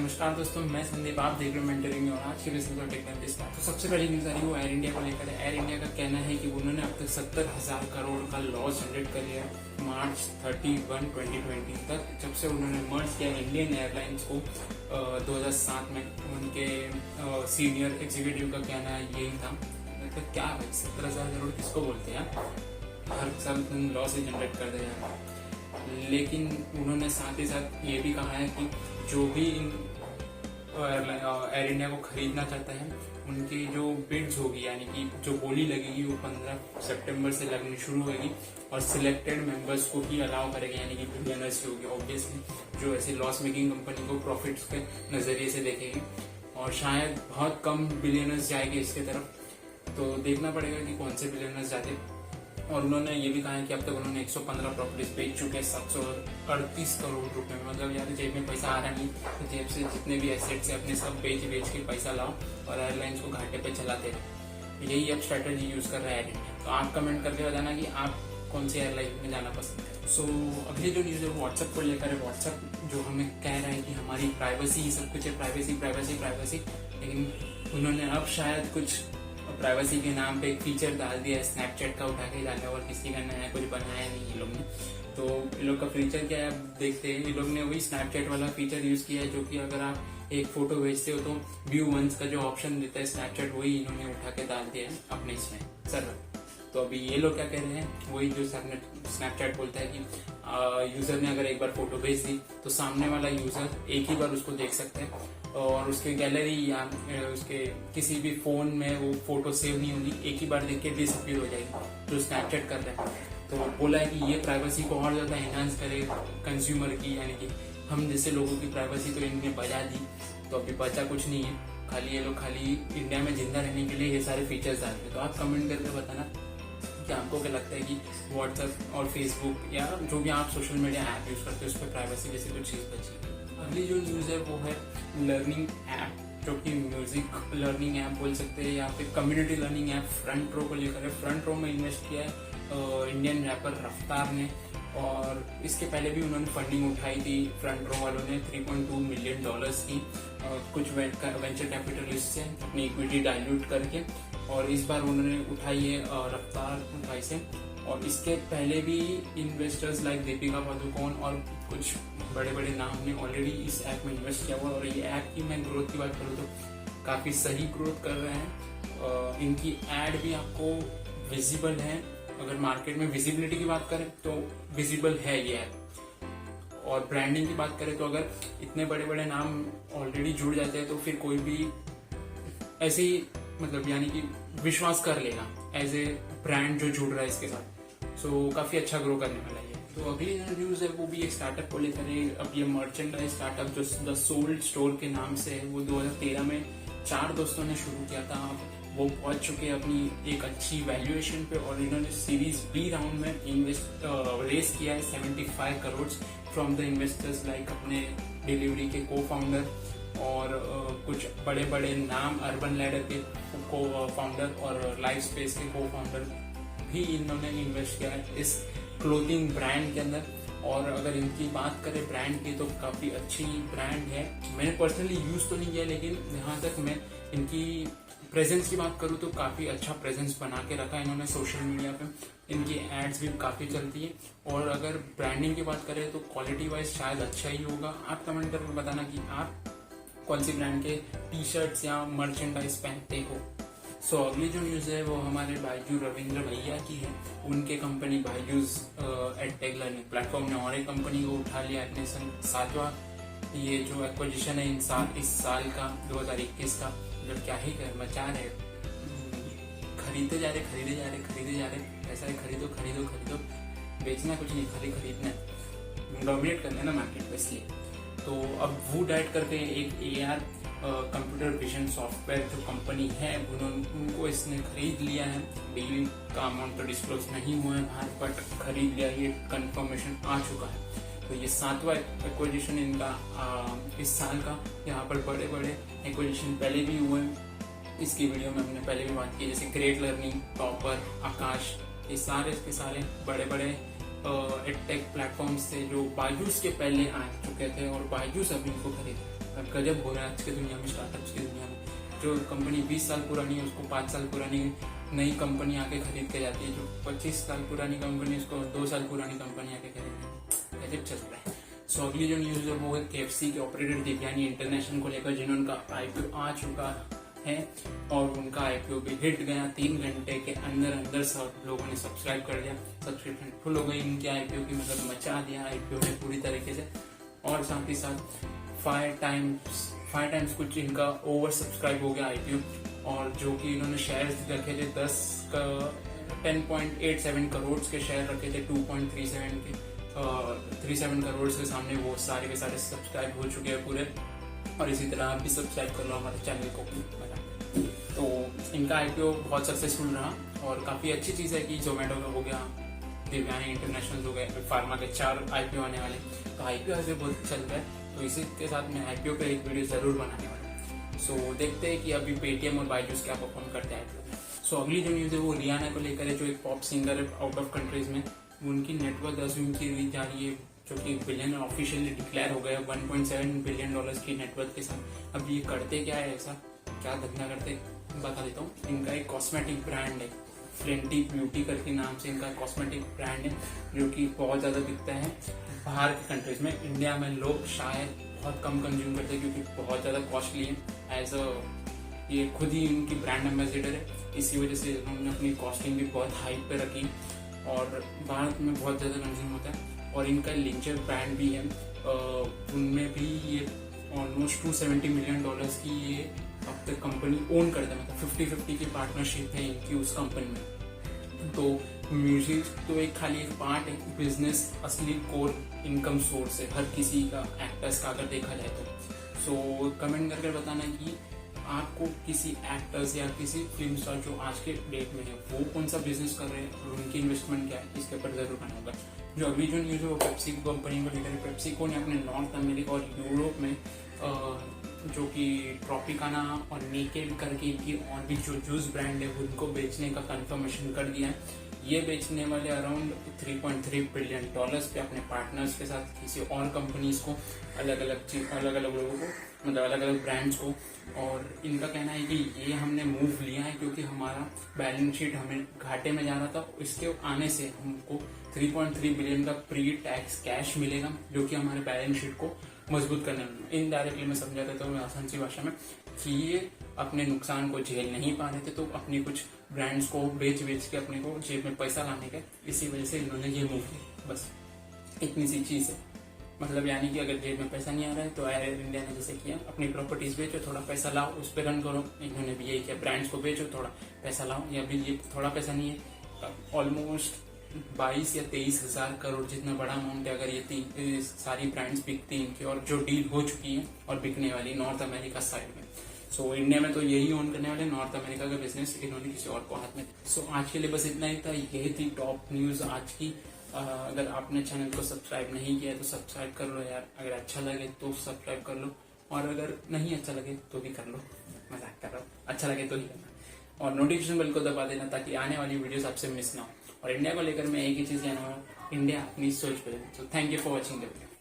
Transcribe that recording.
नमस्कार दोस्तों, मैं संदीप, आप देख रहे हो मेंटरिंग और आज की बिजनेस और टेक्नोलॉजी स्टार्ट। तो सबसे पहली न्यूज आ रही है वो एयर इंडिया को लेकर है। एयर इंडिया का कहना है कि उन्होंने अब तक 70,000 करोड़ का लॉस जनरेट कर लिया मार्च 31, 2020 तक, जब से उन्होंने मर्ज किया इंडियन एयरलाइंस को 2007 में। उनके सीनियर एग्जीक्यूटिव का कहना यही था। तो क्या भाई 70,000 करोड़ किसको बोलते हैं, हर साल लॉस ही जनरेट कर दे रहा है। लेकिन उन्होंने साथ ही साथ ये भी कहा है कि जो भी एयर इंडिया को खरीदना चाहता है उनकी जो बिड्स होगी, यानी कि जो बोली लगेगी वो 15 सितंबर से लगनी शुरू होगी और सिलेक्टेड मेंबर्स को ही अलाउ करेगा, यानी कि बिलियनर्स की होगी ऑब्वियसली, जो ऐसी लॉस मेकिंग कंपनी को प्रॉफिट्स के नजरिए से देखेगी। और शायद बहुत कम बिलियनर्स जाएंगे इसके तरफ, तो देखना पड़ेगा कि कौन से बिलियनर्स जाते। और उन्होंने ये भी कहा है कि अब तक उन्होंने 115 प्रॉपर्टीज बेच चुके हैं 738 करोड़ रुपए में। मतलब यार जेब में पैसा आ रहा नहीं, तो जेब से जितने भी एसेट्स है अपने सब बेच के पैसा लाओ और एयरलाइंस को घाटे पे चलाते रहो। यही अब स्ट्रेटेजी यूज कर रहा है एयर इंडिया। तो आप कमेंट करके बताना कि आप कौन सी एयरलाइन में जाना पसंद है। सो अगली जो न्यूज है वो व्हाट्सएप को लेकर है। व्हाट्सएप जो हमें कह रहा है कि हमारी प्राइवेसी ही सब कुछ है, प्राइवेसी, लेकिन उन्होंने अब शायद कुछ प्राइवेसी के नाम पे एक फीचर डाल दिया है स्नैपचैट का, उठा के डाला और किसी का नया कुछ बनाया नहीं ये लोग ने। तो इन लोग का फीचर क्या है आप देखते हैं। इन लोग ने वही स्नैपचैट वाला फीचर यूज किया है, जो कि अगर आप एक फोटो भेजते हो तो व्यू वंस का जो ऑप्शन देता है स्नैपचैट, वही इन्होंने उठा के डाल दिया है अपने इसमें सर्वर। तो अभी ये लोग क्या कह रहे हैं, वही जो स्नैपचैट बोलता है कि यूजर ने अगर एक बार फोटो भेज दी तो सामने वाला यूजर एक ही बार उसको देख सकता है और उसके गैलरी या उसके किसी भी फोन में वो फोटो सेव नहीं होगी, एक ही बार देख के डिसअपीयर हो जाएगी, जो स्नैपचैट कर रहा है। तो बोला है कि ये प्राइवेसी को और ज्यादा एनहांस करेगा कंज्यूमर की, यानी कि हम जैसे लोगों की प्राइवेसी तो इनने बजा दी, तो अभी बचा कुछ नहीं है। खाली ये लोग खाली इंडिया में जिंदा रहने के लिए ये सारे फीचर्स डालते हैं। तो आप कमेंट करके बताना कि आपको क्या लगता है कि व्हाट्सएप और फेसबुक या जो भी आप सोशल मीडिया ऐप यूज करते हो उस पर प्राइवेसी जैसी कुछ चीज बची। अगली जो न्यूज है वो है लर्निंग ऐप, जो कि म्यूजिक लर्निंग ऐप बोल सकते हैं या फिर community learning app front row को लेकर है। फ्रंट रो में इन्वेस्ट किया है इंडियन रैपर रफ्तार ने, और इसके पहले भी उन्होंने फंडिंग उठाई थी फ्रंट रो वालों ने $3.2 मिलियन की कुछ वेंचर कैपिटलिस्ट से अपनी इक्विटी डाइल्यूट करके, और इस बार उन्होंने उठाई है रफ्तार उठाई से। और इसके पहले भी इन्वेस्टर्स लाइक दीपिका पादुकोण और कुछ बड़े बड़े नाम ने ऑलरेडी इस ऐप में इन्वेस्ट किया हुआ। और ये ऐप की मैं ग्रोथ की बात करूँ तो काफी सही ग्रोथ कर रहे हैं। इनकी एड भी आपको विजिबल है, अगर मार्केट में विजिबिलिटी की बात करें तो विजिबल है ये ऐप। और ब्रांडिंग की बात करें तो अगर इतने बड़े बड़े नाम ऑलरेडी जुड़ जाते हैं तो फिर कोई भी ऐसे ही मतलब यानी कि विश्वास कर लेगा एज ए ब्रांड जो जुड़ रहा है इसके साथ। सो काफी अच्छा ग्रो करने वाला है। तो अगली न्यूज है वो भी एक स्टार्टअप को लेकर है। अब ये मर्चेंडाइज स्टार्टअप जो द सोल्ड स्टोर के नाम से है, वो 2013 में 4 दोस्तों ने शुरू किया था। वो पहुंच चुके हैं अपनी एक अच्छी वैल्यूएशन पे और इन्होंने सीरीज बी राउंड में रेस किया है 75 crore from the investors like अपने डिलीवरी के को फाउंडर और कुछ बड़े बड़े नाम, अर्बन लैडर के को फाउंडर और लाइफ स्पेस के को फाउंडर भी इन्होंने इन्वेस्ट किया है इस क्लोथिंग ब्रांड के अंदर। और अगर इनकी बात करें ब्रांड की तो काफी अच्छी ब्रांड है। मैंने पर्सनली यूज तो नहीं किया, लेकिन जहां तक मैं इनकी प्रेजेंस की बात करूं तो काफी अच्छा प्रेजेंस बना के रखा है इन्होंने सोशल मीडिया पे। इनकी एड्स भी काफी चलती है। और अगर ब्रांडिंग की बात करें तो क्वालिटी वाइज शायद अच्छा ही होगा। आप कमेंट करके बताना कि आप कौन सी ब्रांड के टी शर्ट्स या मर्चेंडाइज पहनते हो। सो अगली जो न्यूज है वो हमारे बायजू रविंद्र भैया की है। उनके company Byju's edtech learning platform ने और एक कंपनी को उठा लिया अपने संग। 7वां ये जो एक्विजिशन है इस साल का 2021 का, मतलब क्या ही कर मचा रहे, खरीदते जा रहे, ऐसा है खरीदो, बेचना कुछ नहीं, खाली खरीदना है, डोमिनेट करना है ना मार्केट में। इसलिए तो अब वूड ऐड करके एक AR कंप्यूटर विजन सॉफ्टवेयर जो कंपनी है उनको इसने खरीद लिया है। डील का अमाउंट तो डिस्क्लोज नहीं हुआ है बाहर, बट खरीद लिया, ये कंफर्मेशन आ चुका है। तो ये 7वां एक्विजिशन इनका इस साल का। यहाँ पर बड़े बड़े एक्विजिशन पहले भी हुए, इसकी वीडियो में हमने पहले भी बात की, जैसे ग्रेट लर्निंग, टॉपर, आकाश, ये सारे के सारे बड़े बड़े एडटेक प्लेटफॉर्म से जो बायजूस के पहले आ चुके थे और बायजूस अभी इनको गजब हो रहा है आज की दुनिया में, स्टार्टअप्स की दुनिया में। जो कंपनी 20 साल पुरानी है उसको 5 साल पुरानी नई कंपनी आके खरीद के जाती है, जो 25 साल पुरानी कंपनी उसको 2 साल पुरानी कंपनी आके खरीदती है। गजब चल रहा है। सो अगली जो न्यूज है वो है KFC के ऑपरेटर देवयानी इंटरनेशनल को लेकर, जिन्होंने IPO आ चुका है और उनका IPO भी हिट गया। 3 घंटे के अंदर अंदर सब लोगों ने सब्सक्राइब कर दिया, सब्सक्रिप्शन फुल हो गई उनके IPO की, मतलब मचा दिया IPO ने पूरी तरीके से। और साथ ही साथ 5 टाइम्स कुछ इनका ओवर सब्सक्राइब हो गया IPO, और जो कि इन्होंने शेयर्स रखे थे 10.87 करोड़ के शेयर रखे थे 2.37 करोड़ के सामने, वो सारे के सारे सब्सक्राइब हो चुके हैं पूरे। और इसी तरह आप भी सब्सक्राइब कर लो हमारे चैनल को। तो इनका IPO बहुत सक्सेसफुल रहा और काफी अच्छी चीज है कि जोमेटो का हो गया, देवयानी इंटरनेशनल हो गया, फार्मा के 4 IPO आने वाले। तो IPO ऐसे बहुत चल रहा है, तो इसी के साथ मैं IPO पे एक वीडियो जरूर बनाने वाला हूँ। सो देखते हैं कि अभी पेटीएम और बायजूस क्या परफॉर्म करते हैं IPO में। सो अगली जो न्यूज है वो रियाना को लेकर है, जो एक पॉप सिंगर है आउट ऑफ कंट्रीज में। उनकी नेटवर्थ उनकी रीच जा रही है, जो कि बिलियन ऑफिशियली डिक्लेयर हो गया, $1.7 बिलियन की नेटवर्थ के साथ। अब ये करते क्या है, ऐसा क्या धंधा करते बता देता हूँ। इनका एक कॉस्मेटिक ब्रांड है, फ्लेंटी ब्यूटी करके नाम से इनका कॉस्मेटिक ब्रांड है, जो कि बहुत ज्यादा बिकता है बाहर के कंट्रीज में। इंडिया में लोग शायद बहुत कम कंज्यूम करते हैं क्योंकि बहुत ज्यादा कॉस्टली है। एज अ ये खुद ही इनकी ब्रांड एम्बेसडर है, इसी वजह से उन्होंने अपनी कॉस्टिंग भी बहुत हाई पे रखी और भारत में बहुत ज्यादा कंज्यूम होता है। और इनका लिंचर ब्रांड भी है, उनमें भी ये ऑलमोस्ट $270 मिलियन की ये अब तक कंपनी ओन करता है, मतलब 50-50 की पार्टनरशिप है इनकी उस कंपनी में। तो म्यूजिक तो एक खाली एक पार्ट है, बिजनेस असली कोर इनकम सोर्स है हर किसी का, एक्टर्स का अगर देखा जाए तो। सो कमेंट करके बताना कि आपको किसी एक्टर्स या किसी फिल्म स्टार जो आज के डेट में है वो कौन सा बिजनेस कर रहे हैं और उनकी इन्वेस्टमेंट क्या है, इसके ऊपर जरूर करना होगा। जो अभी जो न्यूज है वो पेप्सी कंपनी को लेकर, पेप्सिको ने अपने नॉर्थ अमेरिका और यूरोप में जो कि ट्रॉपिकाना और नेकेड करके इनकी और भी जो जूस ब्रांड है उनको बेचने का कंफर्मेशन कर दिया है। ये बेचने वाले अराउंड $3.3 बिलियन पे अपने पार्टनर्स के साथ किसी और कंपनीज को, अलग अलग लोगों को, मतलब अलग अलग ब्रांड्स को। और इनका कहना है कि ये हमने मूव लिया है क्योंकि हमारा बैलेंस शीट हमें घाटे में जा रहा था, इसके आने से हमको 3.3 बिलियन का प्री टैक्स कैश मिलेगा, जो कि हमारे बैलेंस शीट को मजबूत करने में। इनडायरेक्टली मैं समझा देता हूँ आसान सी भाषा में कि ये अपने नुकसान को झेल नहीं पा रहे थे, तो अपनी कुछ ब्रांड्स को बेच के अपने को जेब में पैसा लाने का, इसी वजह से इन्होंने ये मूव किया। बस इतनी सी चीज है, मतलब यानी कि अगर जेब में पैसा नहीं आ रहा है तो एयर इंडिया ने जैसे किया, अपनी प्रॉपर्टीज बेचो, थोड़ा पैसा लाओ, उस पर रन करो। इन्होंने भी यही किया, ब्रांड्स को बेचो, थोड़ा पैसा लाओ। या अभी ये थोड़ा पैसा नहीं है, ऑलमोस्ट 22 या 23 हजार करोड़ जितना बड़ा अमाउंट है अगर ये सारी ब्रांड्स बिकती इनकी, और जो डील हो चुकी है और बिकने वाली नॉर्थ अमेरिका साइड में। सो इंडिया में तो यही ओन करने वाले, नॉर्थ अमेरिका का बिजनेस इन्होंने किसी और को हाथ में। सो आज के लिए बस इतना ही था, यही थी टॉप न्यूज आज की। अगर आपने चैनल को सब्सक्राइब नहीं किया तो सब्सक्राइब कर लो यार, अगर अच्छा लगे तो सब्सक्राइब कर लो, और अगर नहीं अच्छा लगे तो भी कर लो, मजाक कर रहा हूँ, अच्छा लगे तो ही करना। और नोटिफिकेशन बेल को दबा देना ताकि आने वाली वीडियोस आपसे मिस ना हो। और इंडिया को लेकर मैं एक ही चीज कहना हूँ, इंडिया अपनी सोच पे। So thank you for watching the video.